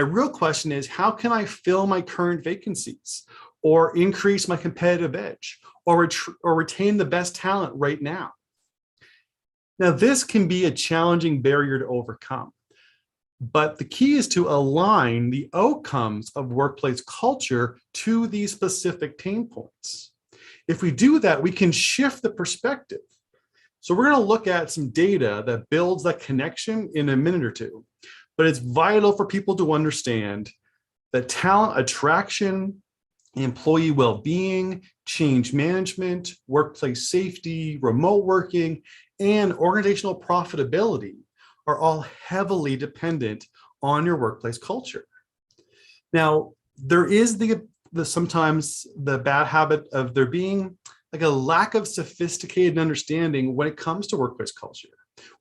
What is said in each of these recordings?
My real question is, how can I fill my current vacancies or increase my competitive edge or retain the best talent right now? Now, this can be a challenging barrier to overcome, but the key is to align the outcomes of workplace culture to these specific pain points. If we do that, we can shift the perspective. So we're going to look at some data that builds that connection in a minute or two, but it's vital for people to understand that talent attraction, employee well-being, change management, workplace safety, remote working, and organizational profitability are all heavily dependent on your workplace culture. Now, there is sometimes the bad habit of there being like a lack of sophisticated understanding when it comes to workplace culture.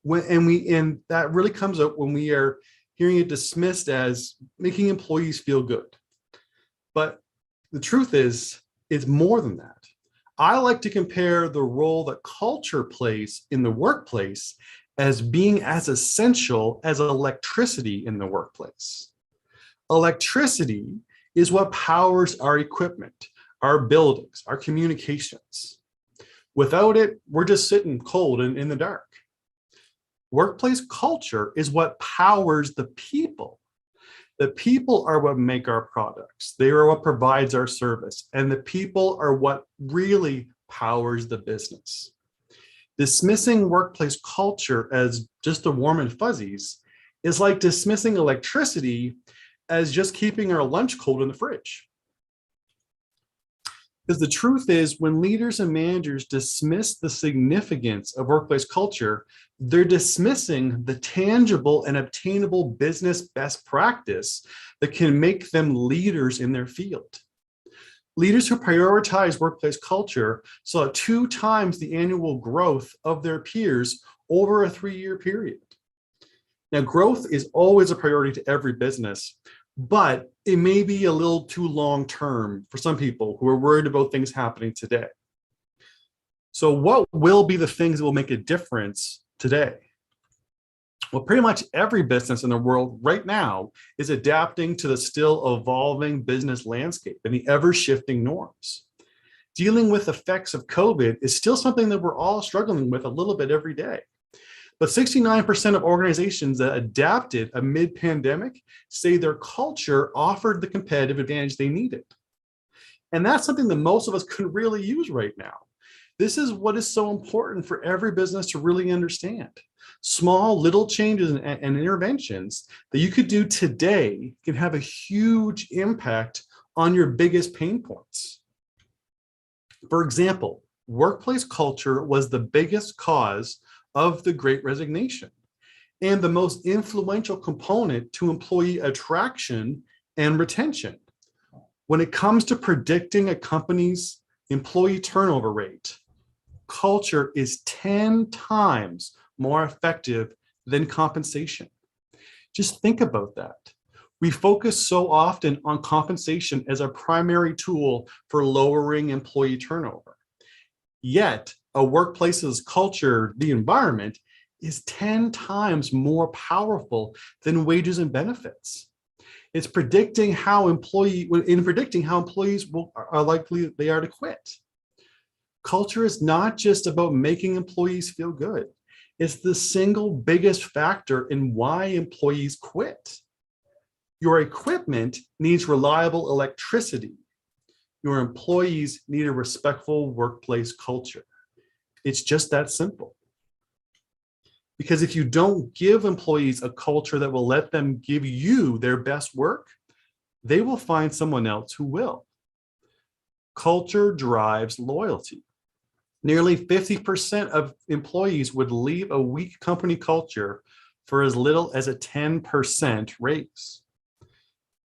And that really comes up when we are hearing it dismissed as making employees feel good. But the truth is, it's more than that. I like to compare the role that culture plays in the workplace as being as essential as electricity in the workplace. Electricity is what powers our equipment, our buildings, our communications. Without it, we're just sitting cold and in the dark. Workplace culture is what powers the people. The people are what make our products. They are what provides our service. And the people are what really powers the business. Dismissing workplace culture as just the warm and fuzzies is like dismissing electricity as just keeping our lunch cold in the fridge. Because the truth is, when leaders and managers dismiss the significance of workplace culture, they're dismissing the tangible and obtainable business best practice that can make them leaders in their field. Leaders who prioritize workplace culture saw 2 times the annual growth of their peers over a 3-year period. Now, growth is always a priority to every business, but it may be a little too long-term for some people who are worried about things happening today. So what will be the things that will make a difference today? Well, pretty much every business in the world right now is adapting to the still evolving business landscape and the ever-shifting norms. Dealing with effects of COVID is still something that we're all struggling with a little bit every day. But 69% of organizations that adapted amid pandemic say their culture offered the competitive advantage they needed. And that's something that most of us could really use right now. This is what is so important for every business to really understand. Small little changes and interventions that you could do today can have a huge impact on your biggest pain points. For example, workplace culture was the biggest cause of the Great Resignation and the most influential component to employee attraction and retention. When it comes to predicting a company's employee turnover rate, culture is 10 times more effective than compensation. Just think about that. We focus so often on compensation as a primary tool for lowering employee turnover. Yet, a workplace's culture, the environment, is 10 times more powerful than wages and benefits. It's predicting how employees are likely they are to quit. Culture is not just about making employees feel good. It's the single biggest factor in why employees quit. Your equipment needs reliable electricity. Your employees need a respectful workplace culture. It's just that simple. Because if you don't give employees a culture that will let them give you their best work, they will find someone else who will. Culture drives loyalty. Nearly 50% of employees would leave a weak company culture for as little as a 10% raise.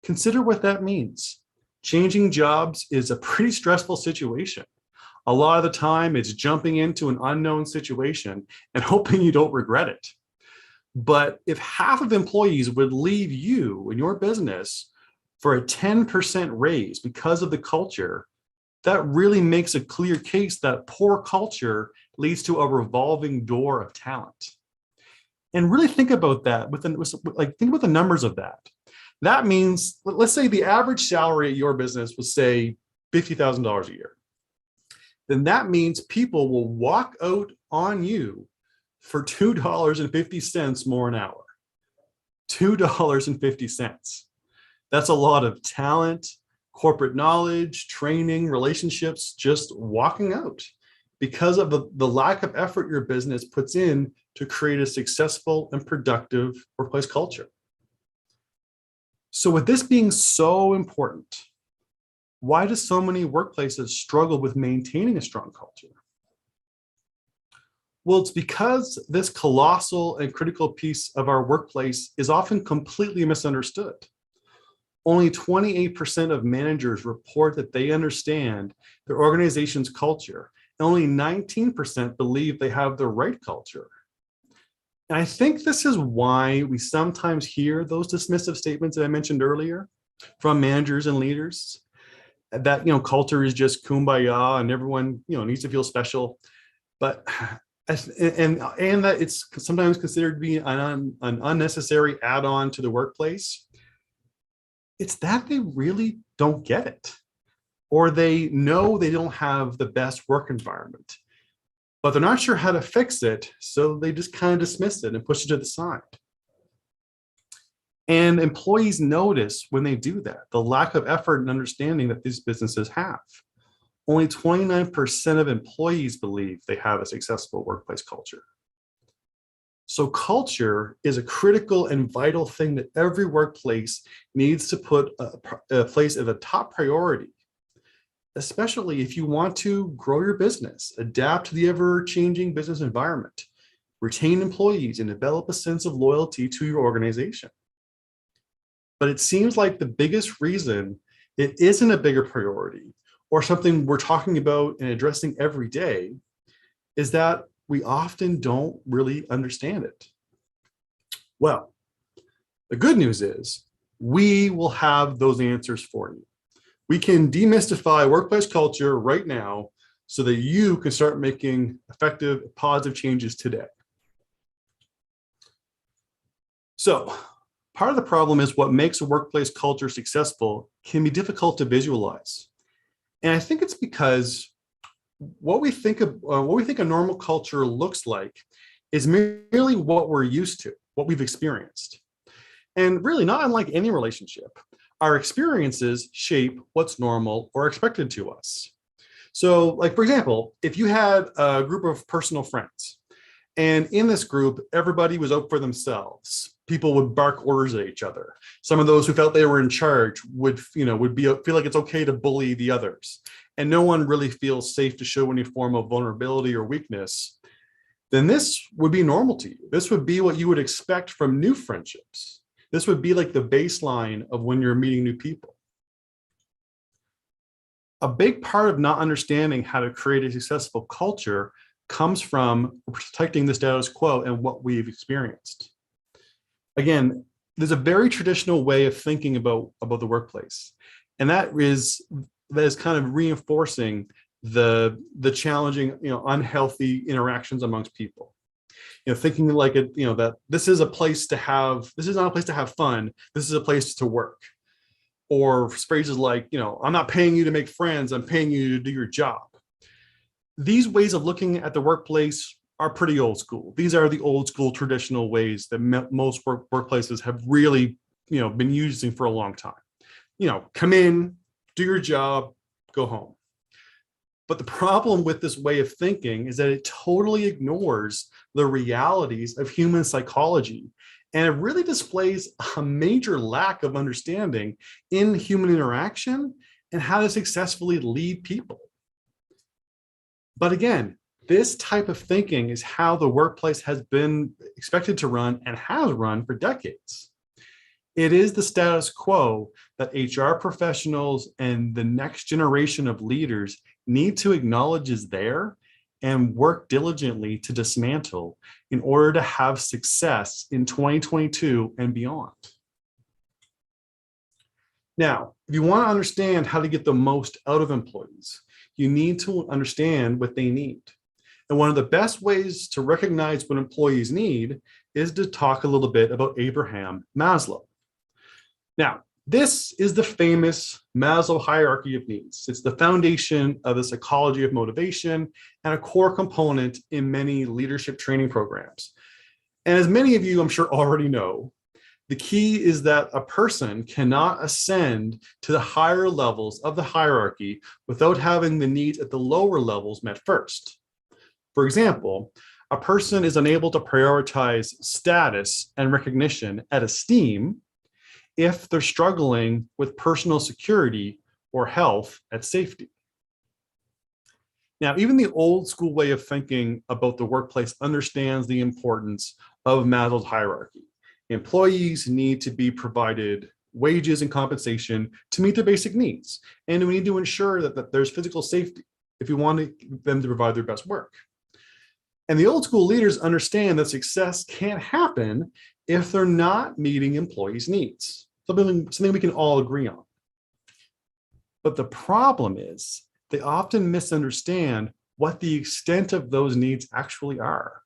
Consider what that means. Changing jobs is a pretty stressful situation. A lot of the time, it's jumping into an unknown situation and hoping you don't regret it. But if half of employees would leave you and your business for a 10% raise because of the culture, that really makes a clear case that poor culture leads to a revolving door of talent. And really think about that. Think about the numbers of that. That means, let's say the average salary at your business was, say, $50,000 a year. Then that means people will walk out on you for $2.50 more an hour. $2.50. That's a lot of talent, corporate knowledge, training, relationships, just walking out because of the lack of effort your business puts in to create a successful and productive workplace culture. So with this being so important, why do so many workplaces struggle with maintaining a strong culture? Well, it's because this colossal and critical piece of our workplace is often completely misunderstood. Only 28% of managers report that they understand their organization's culture, and only 19% believe they have the right culture. And I think this is why we sometimes hear those dismissive statements that I mentioned earlier from managers and leaders, that culture is just kumbaya and everyone needs to feel special. But and that it's sometimes considered to be an unnecessary add-on to the workplace. It's that they really don't get it, or they know they don't have the best work environment, but they're not sure how to fix it, so they just kind of dismiss it and push it to the side. And employees notice when they do that the lack of effort and understanding that these businesses have. Only 29% of employees believe they have a successful workplace culture. So culture is a critical and vital thing that every workplace needs to put a place as a top priority, especially if you want to grow your business, adapt to the ever-changing business environment, retain employees, and develop a sense of loyalty to your organization. But it seems like the biggest reason it isn't a bigger priority or something we're talking about and addressing every day is that we often don't really understand it. Well, the good news is we will have those answers for you. We can demystify workplace culture right now so that you can start making effective, positive changes today. So, part of the problem is what makes a workplace culture successful can be difficult to visualize. And I think it's because what we think a normal culture looks like is merely what we're used to, what we've experienced. And really, not unlike any relationship, our experiences shape what's normal or expected to us. So, like, for example, if you had a group of personal friends, and in this group, everybody was out for themselves. People would bark orders at each other. Some of those who felt they were in charge would feel like it's okay to bully the others. And no one really feels safe to show any form of vulnerability or weakness. Then this would be normal to you. This would be what you would expect from new friendships. This would be like the baseline of when you're meeting new people. A big part of not understanding how to create a successful culture comes from protecting the status quo and what we've experienced. Again, there's a very traditional way of thinking about the workplace, and that is kind of reinforcing the challenging, unhealthy interactions amongst people. Thinking like that this is not a place to have fun. This is a place to work. Or phrases like, I'm not paying you to make friends. I'm paying you to do your job. These ways of looking at the workplace are pretty old school. These are the old school traditional ways that most workplaces have really, been using for a long time. Come in, do your job, go home. But the problem with this way of thinking is that it totally ignores the realities of human psychology. And it really displays a major lack of understanding in human interaction and how to successfully lead people. But again, this type of thinking is how the workplace has been expected to run and has run for decades. It is the status quo that HR professionals and the next generation of leaders need to acknowledge is there and work diligently to dismantle in order to have success in 2022 and beyond. Now, if you want to understand how to get the most out of employees, you need to understand what they need. And one of the best ways to recognize what employees need is to talk a little bit about Abraham Maslow. Now, this is the famous Maslow hierarchy of needs. It's the foundation of the psychology of motivation and a core component in many leadership training programs. And as many of you, I'm sure, already know, the key is that a person cannot ascend to the higher levels of the hierarchy without having the needs at the lower levels met first. For example, a person is unable to prioritize status and recognition at esteem if they're struggling with personal security or health at safety. Now, even the old school way of thinking about the workplace understands the importance of Maslow's hierarchy. Employees need to be provided wages and compensation to meet their basic needs. And we need to ensure that there's physical safety if we want them to provide their best work. And the old school leaders understand that success can't happen if they're not meeting employees' needs. Something we can all agree on. But the problem is they often misunderstand what the extent of those needs actually are,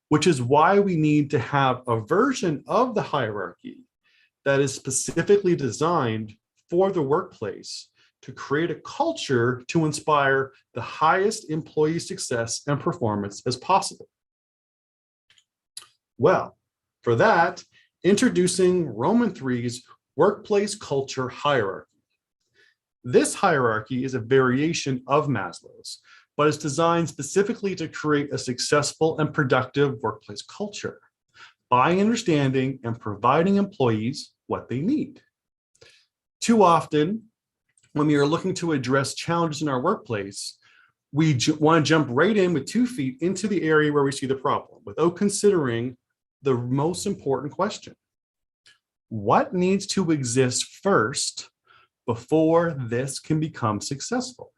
which is why we need to have a version of the hierarchy that is specifically designed for the workplace to create a culture to inspire the highest employee success and performance as possible. Well, for that, introducing Roman III's workplace culture hierarchy. This hierarchy is a variation of Maslow's, but it's designed specifically to create a successful and productive workplace culture by understanding and providing employees what they need. Too often, when we are looking to address challenges in our workplace, we want to jump right in with 2 feet into the area where we see the problem without considering the most important question. What needs to exist first before this can become successful?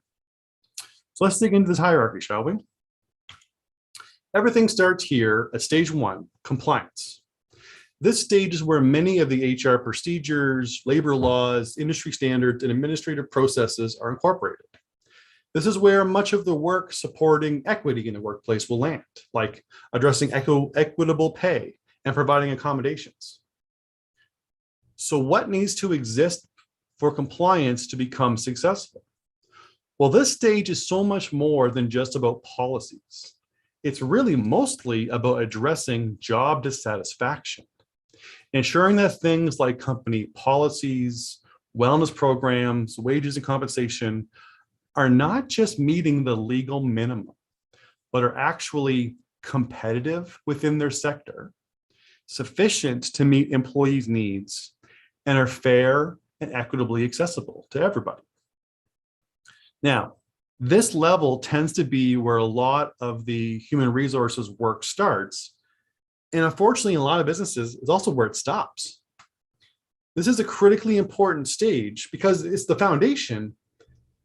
So let's dig into this hierarchy, shall we? Everything starts here at stage 1, compliance. This stage is where many of the HR procedures, labor laws, industry standards, and administrative processes are incorporated. This is where much of the work supporting equity in the workplace will land, like addressing equitable pay and providing accommodations. So what needs to exist for compliance to become successful? Well, this stage is so much more than just about policies. It's really mostly about addressing job dissatisfaction, ensuring that things like company policies, wellness programs, wages and compensation are not just meeting the legal minimum, but are actually competitive within their sector, sufficient to meet employees' needs, and are fair and equitably accessible to everybody. Now, this level tends to be where a lot of the human resources work starts. And unfortunately, in a lot of businesses, it's also where it stops. This is a critically important stage because it's the foundation,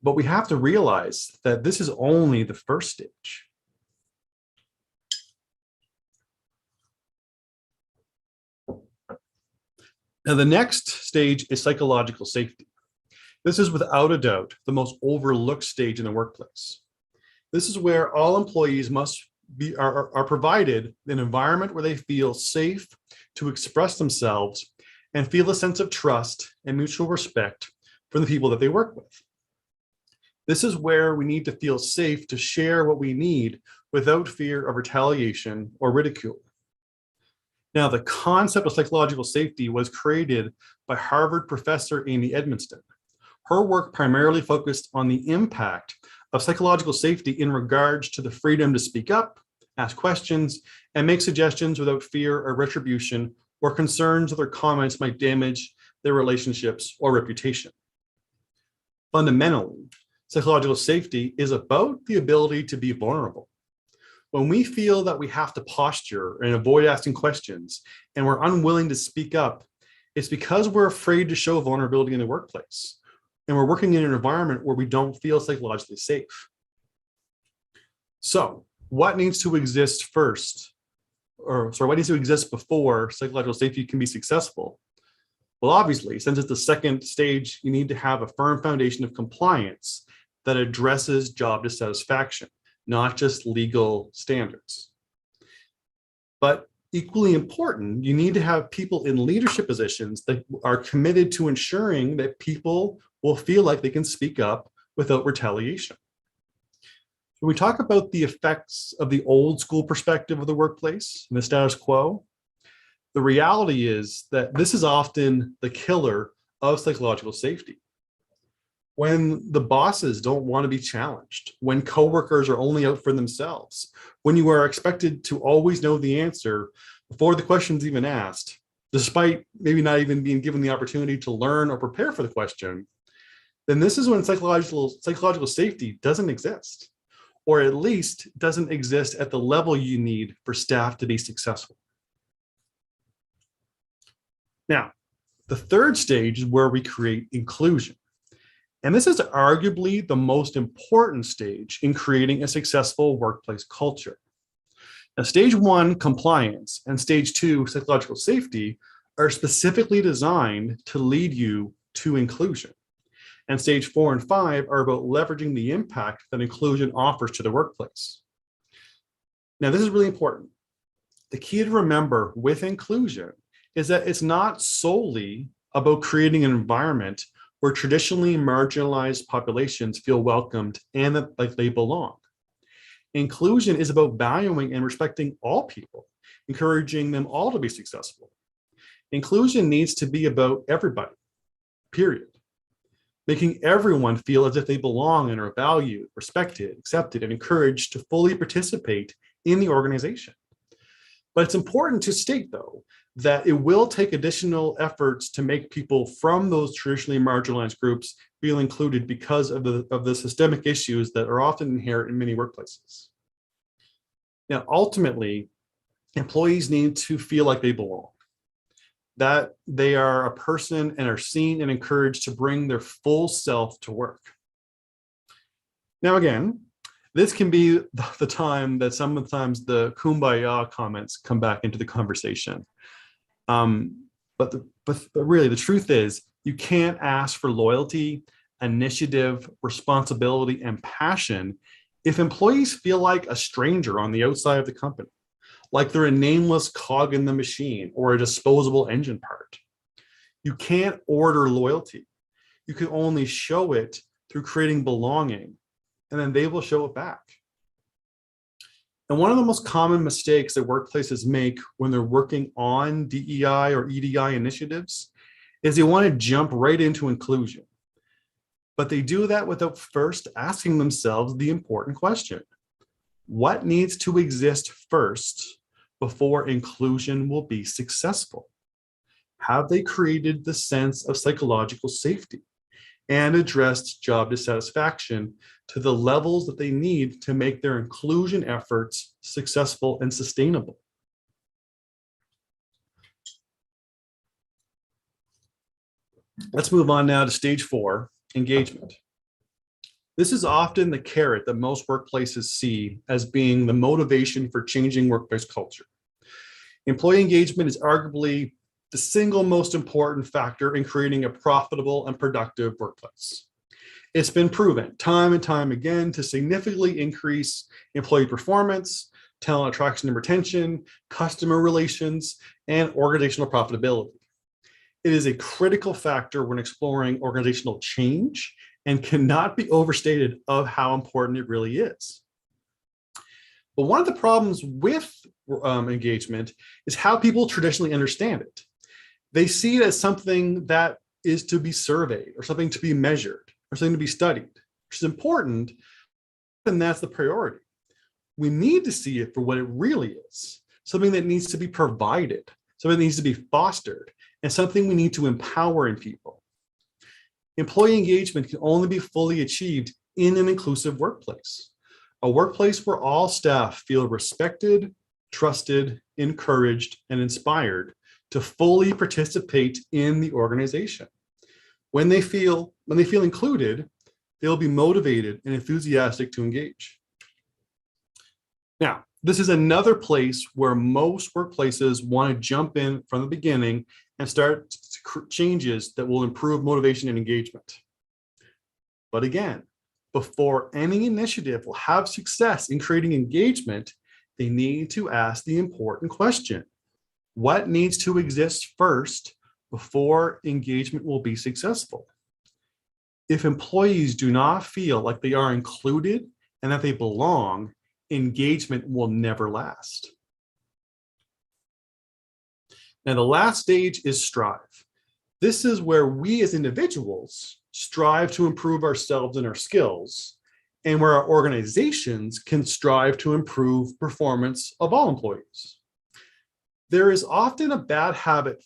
but we have to realize that this is only the first stage. Now, the next stage is psychological safety. This is without a doubt the most overlooked stage in the workplace. This is where all employees are provided an environment where they feel safe to express themselves and feel a sense of trust and mutual respect from the people that they work with. This is where we need to feel safe to share what we need without fear of retaliation or ridicule. Now, the concept of psychological safety was created by Harvard professor Amy Edmondson. Her work primarily focused on the impact of psychological safety in regards to the freedom to speak up, ask questions, and make suggestions without fear or retribution or concerns that their comments might damage their relationships or reputation. Fundamentally, psychological safety is about the ability to be vulnerable. When we feel that we have to posture and avoid asking questions and we're unwilling to speak up, it's because we're afraid to show vulnerability in the workplace. And we're working in an environment where we don't feel psychologically safe. So what needs to exist first? What needs to exist before psychological safety can be successful? Well, obviously, since it's the second stage, you need to have a firm foundation of compliance that addresses job dissatisfaction, not just legal standards. But Equally important, you need to have people in leadership positions that are committed to ensuring that people will feel like they can speak up without retaliation. When we talk about the effects of the old school perspective of the workplace and the status quo, the reality is that this is often the killer of psychological safety. When the bosses don't want to be challenged, when coworkers are only out for themselves, when you are expected to always know the answer before the question's even asked, despite maybe not even being given the opportunity to learn or prepare for the question, then this is when psychological safety doesn't exist, or at least doesn't exist at the level you need for staff to be successful. Now, the third stage is where we create inclusion. And this is arguably the most important stage in creating a successful workplace culture. Now, stage 1, compliance, and stage 2, psychological safety, are specifically designed to lead you to inclusion. And stage 4 and 5 are about leveraging the impact that inclusion offers to the workplace. Now, this is really important. The key to remember with inclusion is that it's not solely about creating an environment where traditionally marginalized populations feel welcomed and that like they belong. Inclusion is about valuing and respecting all people, encouraging them all to be successful. Inclusion needs to be about everybody, period. Making everyone feel as if they belong and are valued, respected, accepted, and encouraged to fully participate in the organization. But it's important to state, though, that it will take additional efforts to make people from those traditionally marginalized groups feel included because of the systemic issues that are often inherent in many workplaces. Now, ultimately, employees need to feel like they belong, that they are a person and are seen and encouraged to bring their full self to work. Now, again, this can be the time that sometimes the kumbaya comments come back into the conversation. But really, the truth is, you can't ask for loyalty, initiative, responsibility, and passion if employees feel like a stranger on the outside of the company, like they're a nameless cog in the machine or a disposable engine part. You can't order loyalty. You can only show it through creating belonging, and then they will show it back. And one of the most common mistakes that workplaces make when they're working on DEI or EDI initiatives is they want to jump right into inclusion. But they do that without first asking themselves the important question: what needs to exist first before inclusion will be successful? Have they created the sense of psychological safety and addressed job dissatisfaction to the levels that they need to make their inclusion efforts successful and sustainable? Let's move on now to stage 4, engagement. This is often the carrot that most workplaces see as being the motivation for changing workplace culture. Employee engagement is arguably the single most important factor in creating a profitable and productive workplace. It's been proven time and time again to significantly increase employee performance, talent attraction and retention, customer relations, and organizational profitability. It is a critical factor when exploring organizational change and cannot be overstated of how important it really is. But one of the problems with engagement is how people traditionally understand it. They see it as something that is to be surveyed or something to be measured or something to be studied, which is important, and that's the priority. We need to see it for what it really is, something that needs to be provided, something that needs to be fostered, and something we need to empower in people. Employee engagement can only be fully achieved in an inclusive workplace, a workplace where all staff feel respected, trusted, encouraged, and inspired to fully participate in the organization. When they feel included, they'll be motivated and enthusiastic to engage. Now, this is another place where most workplaces want to jump in from the beginning and start changes that will improve motivation and engagement. But again, before any initiative will have success in creating engagement, they need to ask the important question: What needs to exist first before engagement will be successful? If employees do not feel like they are included and that they belong, engagement will never last. Now, the last stage is strive. This is where we as individuals strive to improve ourselves and our skills, and where our organizations can strive to improve performance of all employees. There is often a bad habit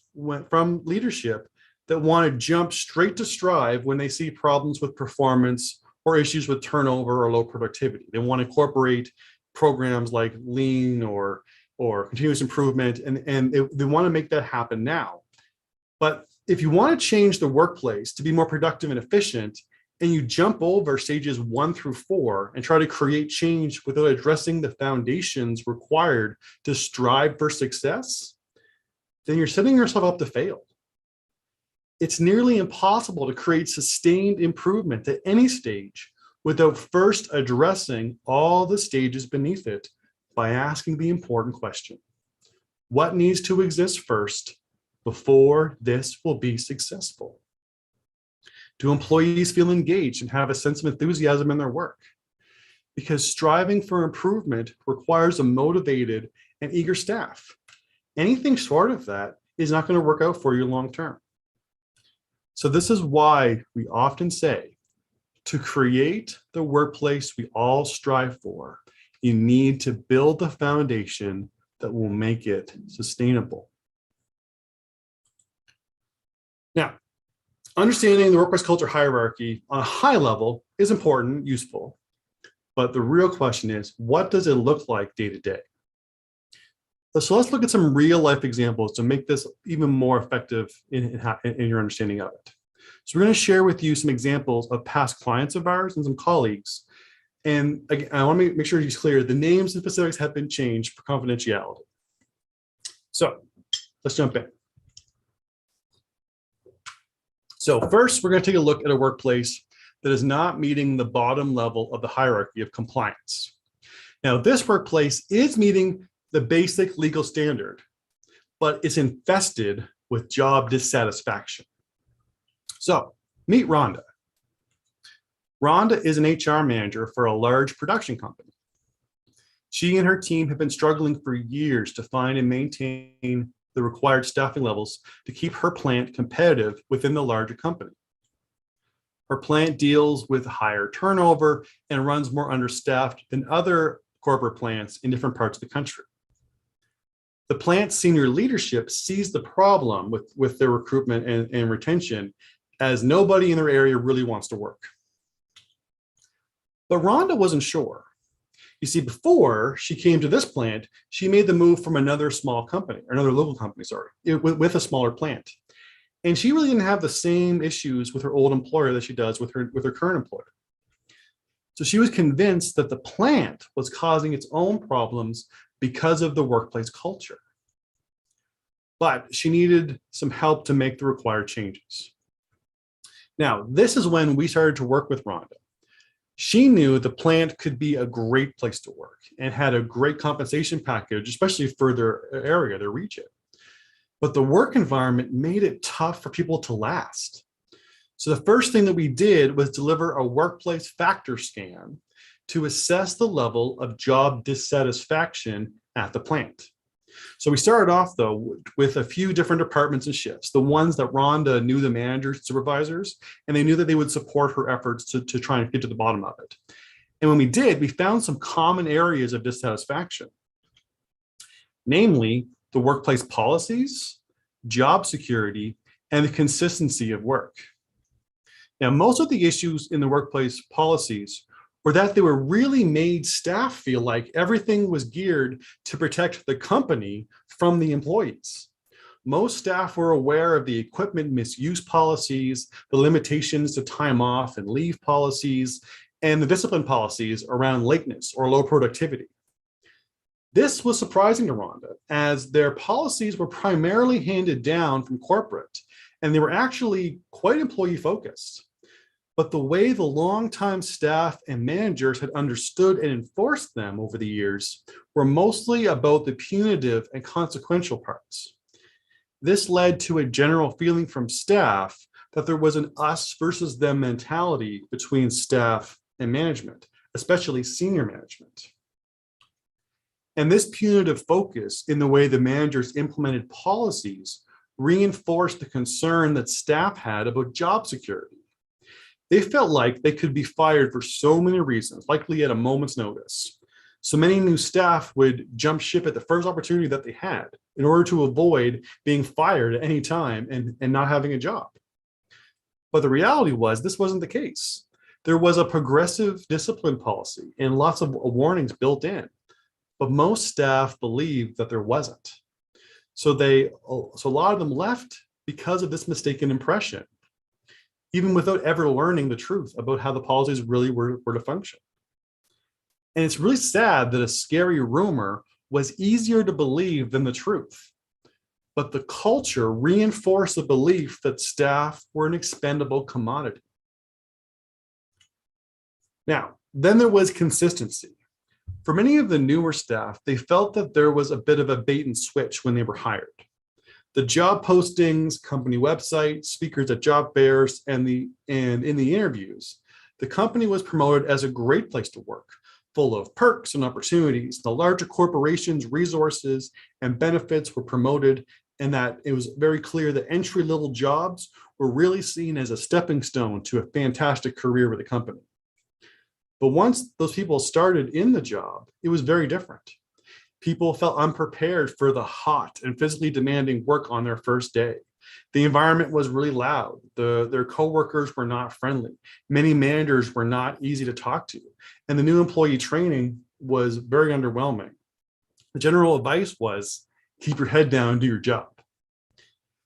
from leadership that want to jump straight to strive when they see problems with performance or issues with turnover or low productivity. They want to incorporate programs like lean or continuous improvement, and they want to make that happen now. But if you want to change the workplace to be more productive and efficient, and you jump over stages 1 through 4 and try to create change without addressing the foundations required to strive for success, then you're setting yourself up to fail. It's nearly impossible to create sustained improvement at any stage without first addressing all the stages beneath it by asking the important question: what needs to exist first before this will be successful? Do employees feel engaged and have a sense of enthusiasm in their work? Because striving for improvement requires a motivated and eager staff. Anything short of that is not going to work out for you long term. So this is why we often say, to create the workplace we all strive for, you need to build the foundation that will make it sustainable. Now, understanding the workplace culture hierarchy on a high level is important, useful, but the real question is, what does it look like day to day? So let's look at some real life examples to make this even more effective in your understanding of it. So we're going to share with you some examples of past clients of ours and some colleagues. And again, I want to make sure it's clear, the names and specifics have been changed for confidentiality. So let's jump in. So first, we're going to take a look at a workplace that is not meeting the bottom level of the hierarchy of compliance. Now, this workplace is meeting the basic legal standard, but it's infested with job dissatisfaction. So meet Rhonda. Rhonda is an HR manager for a large production company. She and her team have been struggling for years to find and maintain the required staffing levels to keep her plant competitive within the larger company. Her plant deals with higher turnover and runs more understaffed than other corporate plants in different parts of the country. The plant's senior leadership sees the problem with their recruitment and retention, as nobody in their area really wants to work. But Rhonda wasn't sure. You see, before she came to this plant, she made the move from another small company, or another local company, with a smaller plant. And she really didn't have the same issues with her old employer that she does with her current employer. So she was convinced that the plant was causing its own problems because of the workplace culture. But she needed some help to make the required changes. Now, this is when we started to work with Rhonda. She knew the plant could be a great place to work and had a great compensation package, especially for their area, their region. But the work environment made it tough for people to last. So the first thing that we did was deliver a workplace factor scan to assess the level of job dissatisfaction at the plant. So we started off, though, with a few different departments and shifts, the ones that Rhonda knew the managers, supervisors, and they knew that they would support her efforts to try and get to the bottom of it. And when we did, we found some common areas of dissatisfaction, namely the workplace policies, job security, and the consistency of work. Now, most of the issues in the workplace policies were that they were really made staff feel like everything was geared to protect the company from the employees. Most staff were aware of the equipment misuse policies, the limitations to time off and leave policies, and the discipline policies around lateness or low productivity. This was surprising to Rhonda, as their policies were primarily handed down from corporate, and they were actually quite employee focused. But the way the longtime staff and managers had understood and enforced them over the years were mostly about the punitive and consequential parts. This led to a general feeling from staff that there was an us versus them mentality between staff and management, especially senior management. And this punitive focus in the way the managers implemented policies reinforced the concern that staff had about job security. They felt like they could be fired for so many reasons, likely at a moment's notice. So many new staff would jump ship at the first opportunity that they had in order to avoid being fired at any time and not having a job. But the reality was this wasn't the case. There was a progressive discipline policy and lots of warnings built in, but most staff believed that there wasn't. So a lot of them left because of this mistaken impression, even without ever learning the truth about how the policies really were to function. And it's really sad that a scary rumor was easier to believe than the truth. But the culture reinforced the belief that staff were an expendable commodity. Now, then there was consistency. For many of the newer staff, they felt that there was a bit of a bait and switch when they were hired. The job postings, company website, speakers at job fairs, and in the interviews, the company was promoted as a great place to work, full of perks and opportunities. The larger corporations' resources and benefits were promoted, and that it was very clear that entry-level jobs were really seen as a stepping stone to a fantastic career with the company. But once those people started in the job, it was very different. People felt unprepared for the hot and physically demanding work on their first day. The environment was really loud. Their coworkers were not friendly. Many managers were not easy to talk to. And the new employee training was very underwhelming. The general advice was, keep your head down and do your job.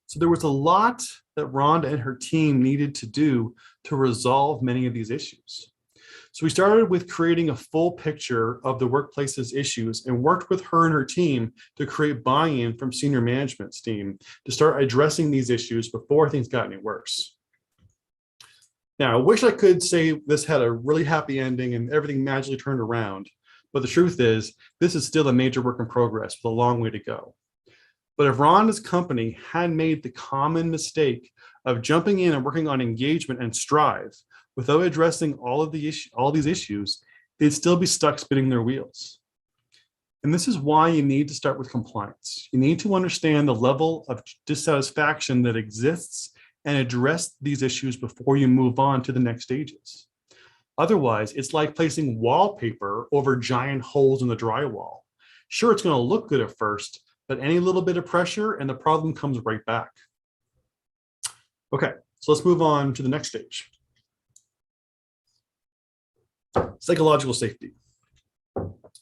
So there was a lot that Rhonda and her team needed to do to resolve many of these issues. So we started with creating a full picture of the workplace's issues and worked with her and her team to create buy-in from senior management's team to start addressing these issues before things got any worse. Now, I wish I could say this had a really happy ending and everything magically turned around, but the truth is, this is still a major work in progress with a long way to go. But if Rhonda's company had made the common mistake of jumping in and working on engagement and strive, without addressing all these issues, they'd still be stuck spinning their wheels. And this is why you need to start with compliance. You need to understand the level of dissatisfaction that exists and address these issues before you move on to the next stages. Otherwise, it's like placing wallpaper over giant holes in the drywall. Sure, it's going to look good at first, but any little bit of pressure and the problem comes right back. Okay, so let's move on to the next stage. Psychological safety.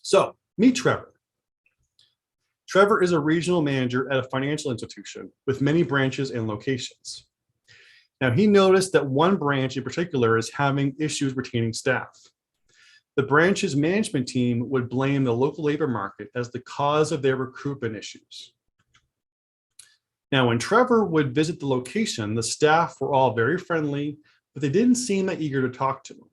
So meet Trevor. Trevor is a regional manager at a financial institution with many branches and locations. Now, he noticed that one branch in particular is having issues retaining staff. The branch's management team would blame the local labor market as the cause of their recruitment issues. Now, when Trevor would visit the location, the staff were all very friendly, but they didn't seem that eager to talk to him.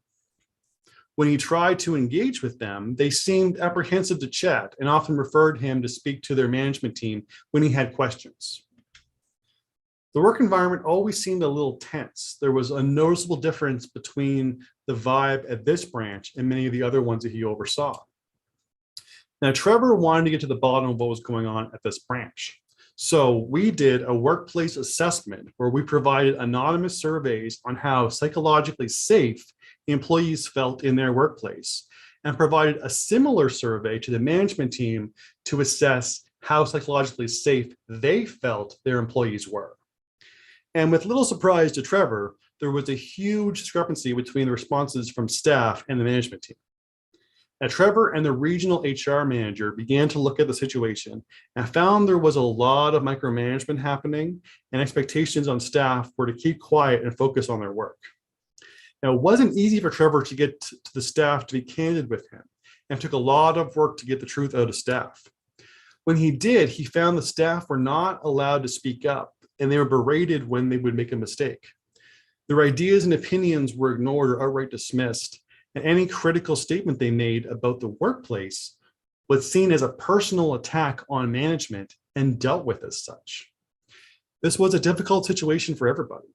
When he tried to engage with them, they seemed apprehensive to chat and often referred him to speak to their management team when he had questions. The work environment always seemed a little tense. There was a noticeable difference between the vibe at this branch and many of the other ones that he oversaw. Now, Trevor wanted to get to the bottom of what was going on at this branch. So we did a workplace assessment where we provided anonymous surveys on how psychologically safe employees felt in their workplace and provided a similar survey to the management team to assess how psychologically safe they felt their employees were. And with little surprise to Trevor, there was a huge discrepancy between the responses from staff and the management team. Now, Trevor and the regional HR manager began to look at the situation and found there was a lot of micromanagement happening, and expectations on staff were to keep quiet and focus on their work. Now, it wasn't easy for Trevor to get to the staff to be candid with him, and it took a lot of work to get the truth out of staff. When he did, he found the staff were not allowed to speak up, and they were berated when they would make a mistake. Their ideas and opinions were ignored or outright dismissed, and any critical statement they made about the workplace was seen as a personal attack on management and dealt with as such. This was a difficult situation for everybody.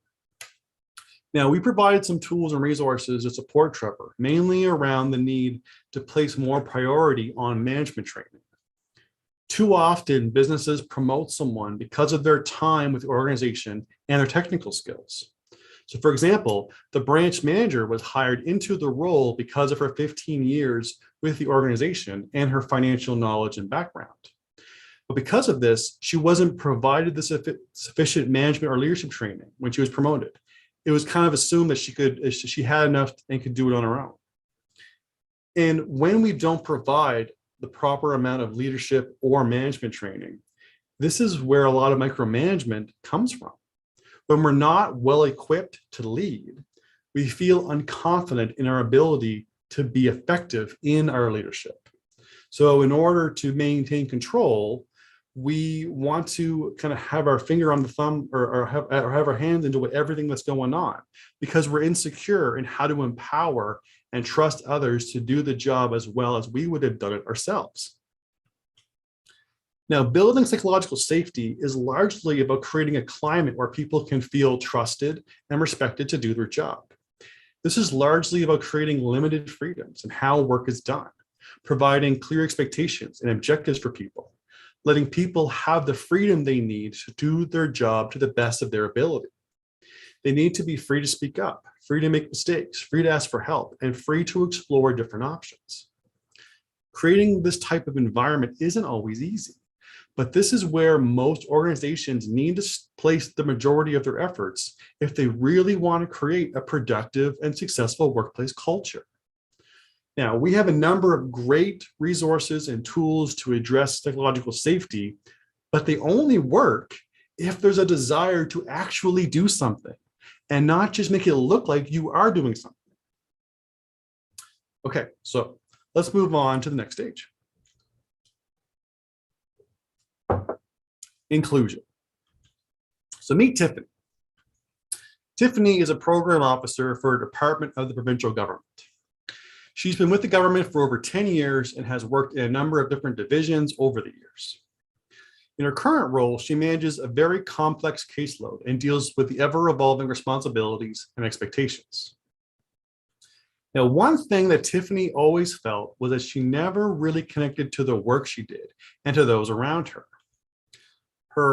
Now, we provided some tools and resources to support Trevor, mainly around the need to place more priority on management training. Too often, businesses promote someone because of their time with the organization and their technical skills. So, for example, the branch manager was hired into the role because of her 15 years with the organization and her financial knowledge and background. But because of this, she wasn't provided the sufficient management or leadership training when she was promoted. It was kind of assumed that she had enough and could do it on her own. And when we don't provide the proper amount of leadership or management training, this is where a lot of micromanagement comes from. When we're not well equipped to lead, we feel unconfident in our ability to be effective in our leadership. So in order to maintain control, we want to kind of have our finger on the thumb or have our hands into everything that's going on, because we're insecure in how to empower and trust others to do the job as well as we would have done it ourselves. Now, building psychological safety is largely about creating a climate where people can feel trusted and respected to do their job. This is largely about creating limited freedoms in how work is done, providing clear expectations and objectives for people, letting people have the freedom they need to do their job to the best of their ability. They need to be free to speak up, free to make mistakes, free to ask for help, and free to explore different options. Creating this type of environment isn't always easy, but this is where most organizations need to place the majority of their efforts if they really want to create a productive and successful workplace culture. Now, we have a number of great resources and tools to address psychological safety, but they only work if there's a desire to actually do something and not just make it look like you are doing something. Okay, so let's move on to the next stage. Inclusion. So meet Tiffany. Tiffany is a program officer for a department of the provincial government. She's been with the government for over 10 years and has worked in a number of different divisions over the years. In her current role, she manages a very complex caseload and deals with the ever-evolving responsibilities and expectations. Now, one thing that Tiffany always felt was that she never really connected to the work she did and to those around her.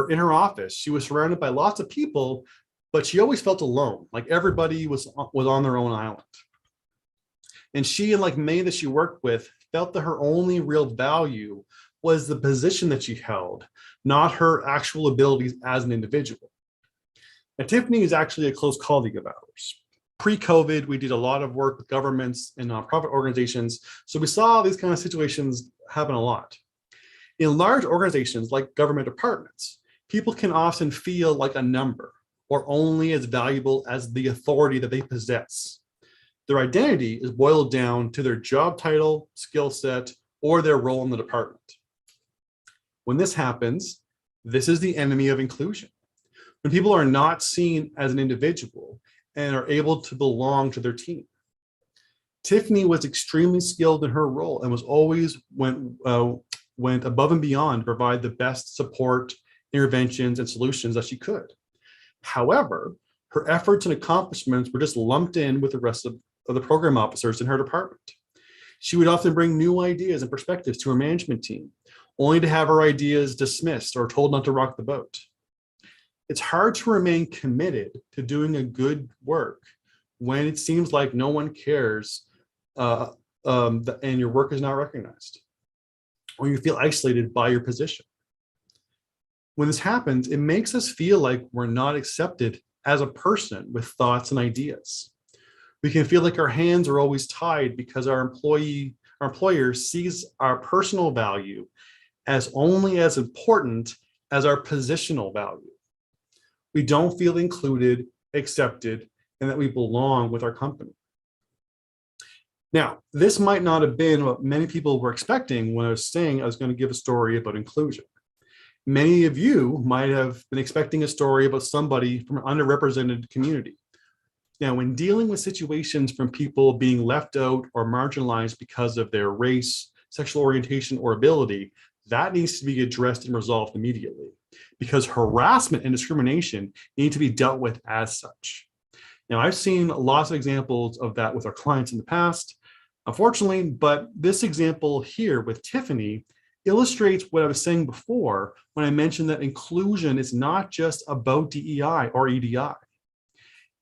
In her office, she was surrounded by lots of people, but she always felt alone, like everybody was on their own island. And she, and like many that she worked with, felt that her only real value was the position that she held, not her actual abilities as an individual. Now, Tiffany is actually a close colleague of ours. Pre-COVID, we did a lot of work with governments and nonprofit organizations, so we saw these kind of situations happen a lot. In large organizations like government departments, people can often feel like a number or only as valuable as the authority that they possess. Their identity is boiled down to their job title, skill set, or their role in the department. When this happens, this is the enemy of inclusion. When people are not seen as an individual and are able to belong to their team. Tiffany was extremely skilled in her role and was always went above and beyond to provide the best support, interventions, and solutions that she could. However, her efforts and accomplishments were just lumped in with the rest of the program officers in her department. She would often bring new ideas and perspectives to her management team, only to have her ideas dismissed or told not to rock the boat. It's hard to remain committed to doing a good work when it seems like no one cares and your work is not recognized, or you feel isolated by your position. When this happens, it makes us feel like we're not accepted as a person with thoughts and ideas. We can feel like our hands are always tied because our employer sees our personal value as only as important as our positional value. We don't feel included, accepted, and that we belong with our company. Now, this might not have been what many people were expecting when I was saying I was going to give a story about inclusion. Many of you might have been expecting a story about somebody from an underrepresented community. Now, when dealing with situations from people being left out or marginalized because of their race, sexual orientation, or ability, that needs to be addressed and resolved immediately. because harassment and discrimination need to be dealt with as such. Now, I've seen lots of examples of that with our clients in the past, unfortunately, but this example here with Tiffany illustrates what I was saying before when I mentioned that inclusion is not just about DEI or EDI.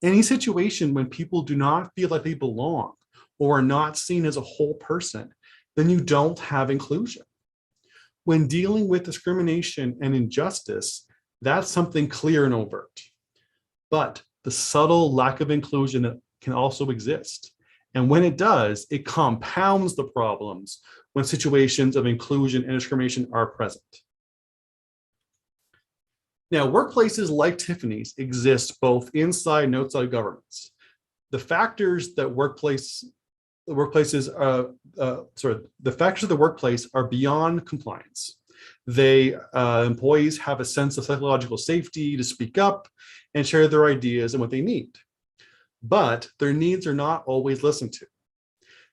Any situation when people do not feel like they belong or are not seen as a whole person, then you don't have inclusion. When dealing with discrimination and injustice, that's something clear and overt. But the subtle lack of inclusion can also exist. And when it does, it compounds the problems when situations of inclusion and discrimination are present. Now, workplaces like Tiffany's exist both inside and outside governments. The factors that the factors of the workplace are beyond compliance. Employees have a sense of psychological safety to speak up and share their ideas and what they need. But their needs are not always listened to.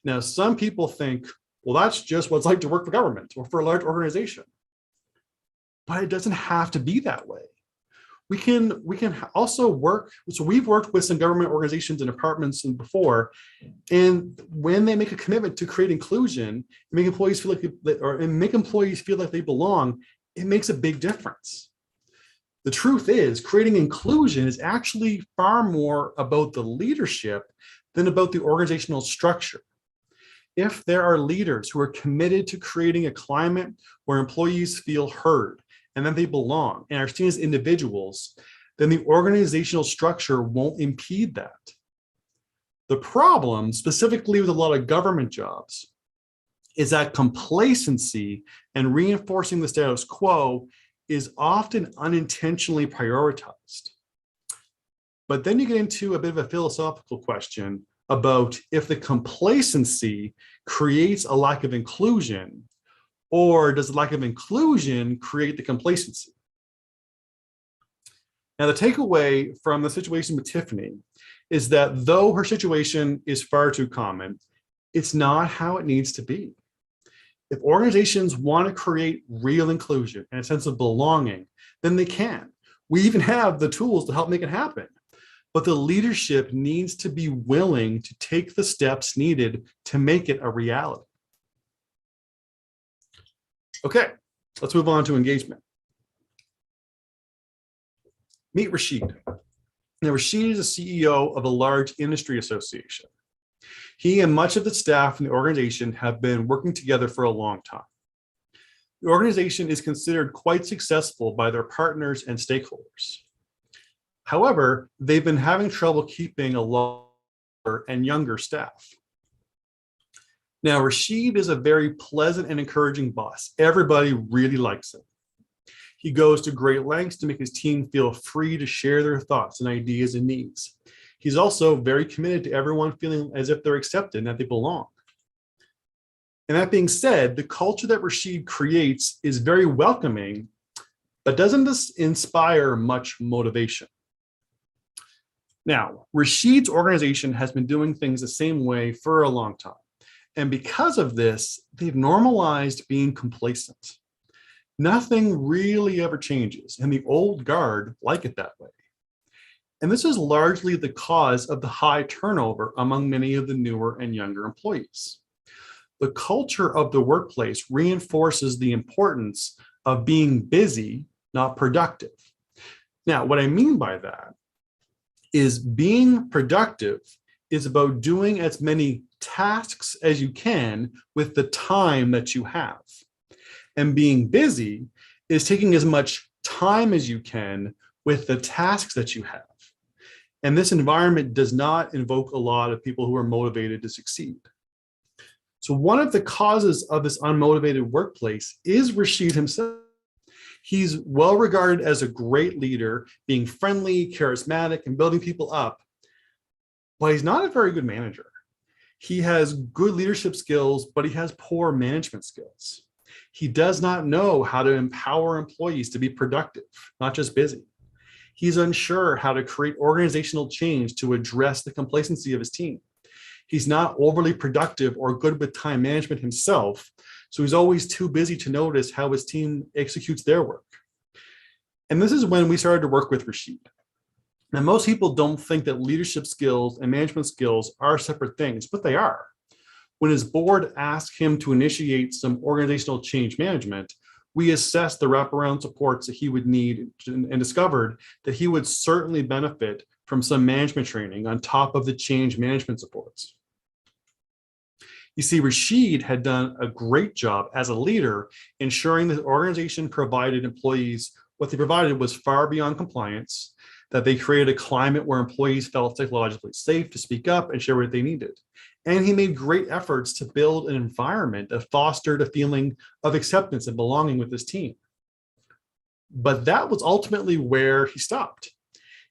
Now, some people think, well, that's just what it's like to work for government or for a large organization. But it doesn't have to be that way. We can also work. So we've worked with some government organizations and departments before, and when they make a commitment to create inclusion, make employees feel like they belong, it makes a big difference. The truth is, creating inclusion is actually far more about the leadership than about the organizational structure. If there are leaders who are committed to creating a climate where employees feel heard and that they belong and are seen as individuals, then the organizational structure won't impede that. The problem, specifically with a lot of government jobs, is that complacency and reinforcing the status quo is often unintentionally prioritized. But then you get into a bit of a philosophical question about if the complacency creates a lack of inclusion, or does the lack of inclusion create the complacency? Now, the takeaway from the situation with Tiffany is that though her situation is far too common, it's not how it needs to be. If organizations want to create real inclusion and a sense of belonging, then they can. We even have the tools to help make it happen. But the leadership needs to be willing to take the steps needed to make it a reality. Okay, let's move on to engagement. Meet Rashid. Now, Rashid is the CEO of a large industry association. He and much of the staff in the organization have been working together for a long time. The organization is considered quite successful by their partners and stakeholders. However, they've been having trouble keeping a larger and younger staff. Now, Rashid is a very pleasant and encouraging boss. Everybody really likes him. He goes to great lengths to make his team feel free to share their thoughts and ideas and needs. He's also very committed to everyone feeling as if they're accepted and that they belong. And that being said, the culture that Rashid creates is very welcoming, but doesn't inspire much motivation. Now, Rashid's organization has been doing things the same way for a long time. And because of this, they've normalized being complacent. Nothing really ever changes, and the old guard like it that way. And this is largely the cause of the high turnover among many of the newer and younger employees. The culture of the workplace reinforces the importance of being busy, not productive. Now, what I mean by that is being productive is about doing as many tasks as you can with the time that you have. And being busy is taking as much time as you can with the tasks that you have. And this environment does not invoke a lot of people who are motivated to succeed. So one of the causes of this unmotivated workplace is Rashid himself. He's well regarded as a great leader, being friendly, charismatic, and building people up. But he's not a very good manager. He has good leadership skills, but he has poor management skills. He does not know how to empower employees to be productive, not just busy. He's unsure how to create organizational change to address the complacency of his team. He's not overly productive or good with time management himself, so he's always too busy to notice how his team executes their work. And this is when we started to work with Rashid. Now, most people don't think that leadership skills and management skills are separate things, but they are. When his board asked him to initiate some organizational change management, we assessed the wraparound supports that he would need and discovered that he would certainly benefit from some management training on top of the change management supports. You see, Rashid had done a great job as a leader ensuring that the organization provided employees what they provided was far beyond compliance, that they created a climate where employees felt psychologically safe to speak up and share what they needed. And he made great efforts to build an environment that fostered a feeling of acceptance and belonging with his team. But that was ultimately where he stopped.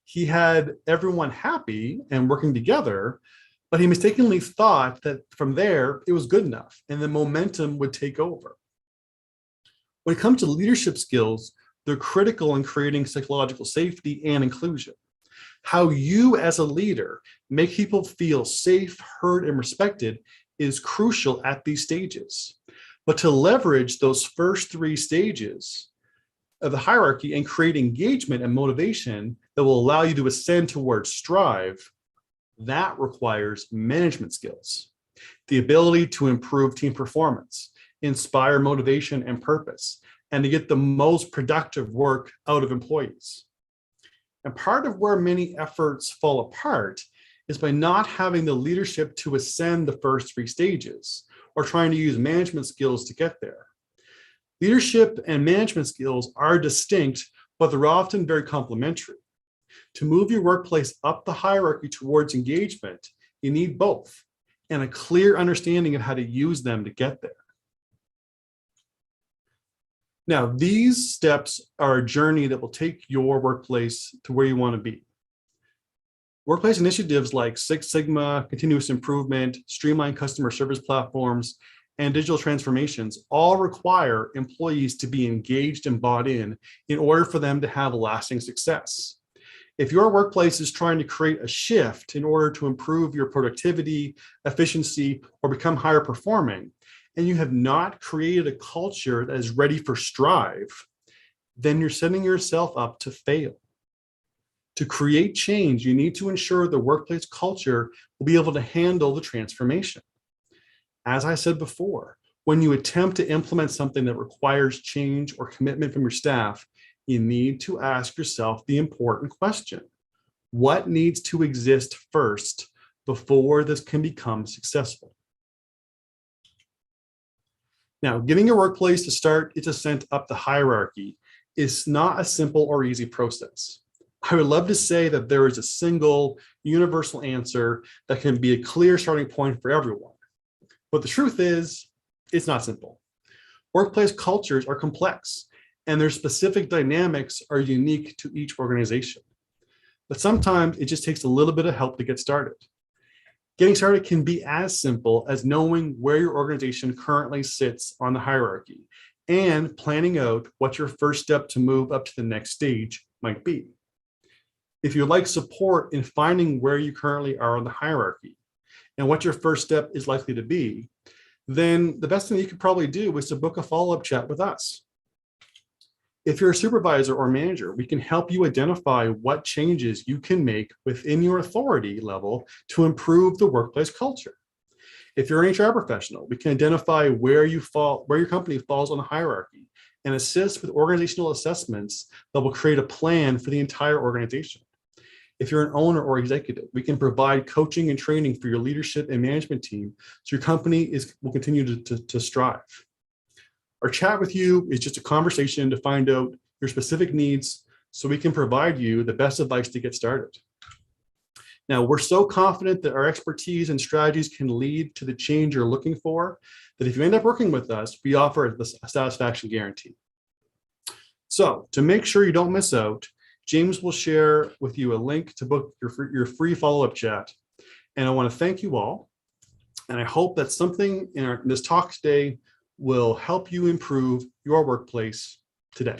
He had everyone happy and working together, but he mistakenly thought that from there it was good enough and the momentum would take over. When it comes to leadership skills, they're critical in creating psychological safety and inclusion. How you as a leader make people feel safe, heard, and respected is crucial at these stages. But to leverage those first three stages of the hierarchy and create engagement and motivation that will allow you to ascend towards strive, that requires management skills, the ability to improve team performance, inspire motivation and purpose, and to get the most productive work out of employees. And part of where many efforts fall apart is by not having the leadership to ascend the first three stages or trying to use management skills to get there. Leadership and management skills are distinct, but they're often very complementary. To move your workplace up the hierarchy towards engagement, you need both and a clear understanding of how to use them to get there. Now, these steps are a journey that will take your workplace to where you want to be. Workplace initiatives like Six Sigma, continuous improvement, streamlined customer service platforms, and digital transformations all require employees to be engaged and bought in order for them to have lasting success. If your workplace is trying to create a shift in order to improve your productivity, efficiency, or become higher performing, and you have not created a culture that is ready for strive, then you're setting yourself up to fail. To create change, you need to ensure the workplace culture will be able to handle the transformation. As I said before, when you attempt to implement something that requires change or commitment from your staff, you need to ask yourself the important question: what needs to exist first before this can become successful? Now, getting your workplace to start its ascent up the hierarchy is not a simple or easy process. I would love to say that there is a single universal answer that can be a clear starting point for everyone. But the truth is, it's not simple. Workplace cultures are complex, and their specific dynamics are unique to each organization. But sometimes it just takes a little bit of help to get started. Getting started can be as simple as knowing where your organization currently sits on the hierarchy and planning out what your first step to move up to the next stage might be. If you'd like support in finding where you currently are on the hierarchy and what your first step is likely to be, then the best thing you could probably do is to book a follow-up chat with us. If you're a supervisor or manager, we can help you identify what changes you can make within your authority level to improve the workplace culture. If you're an HR professional, we can identify where your company falls on the hierarchy and assist with organizational assessments that will create a plan for the entire organization. If you're an owner or executive, we can provide coaching and training for your leadership and management team so your company will continue to strive. Our chat with you is just a conversation to find out your specific needs so we can provide you the best advice to get started. Now, we're so confident that our expertise and strategies can lead to the change you're looking for that if you end up working with us, we offer a satisfaction guarantee. So to make sure you don't miss out, James will share with you a link to book your free follow-up chat. And I want to thank you all. And I hope that something in this talk today will help you improve your workplace today.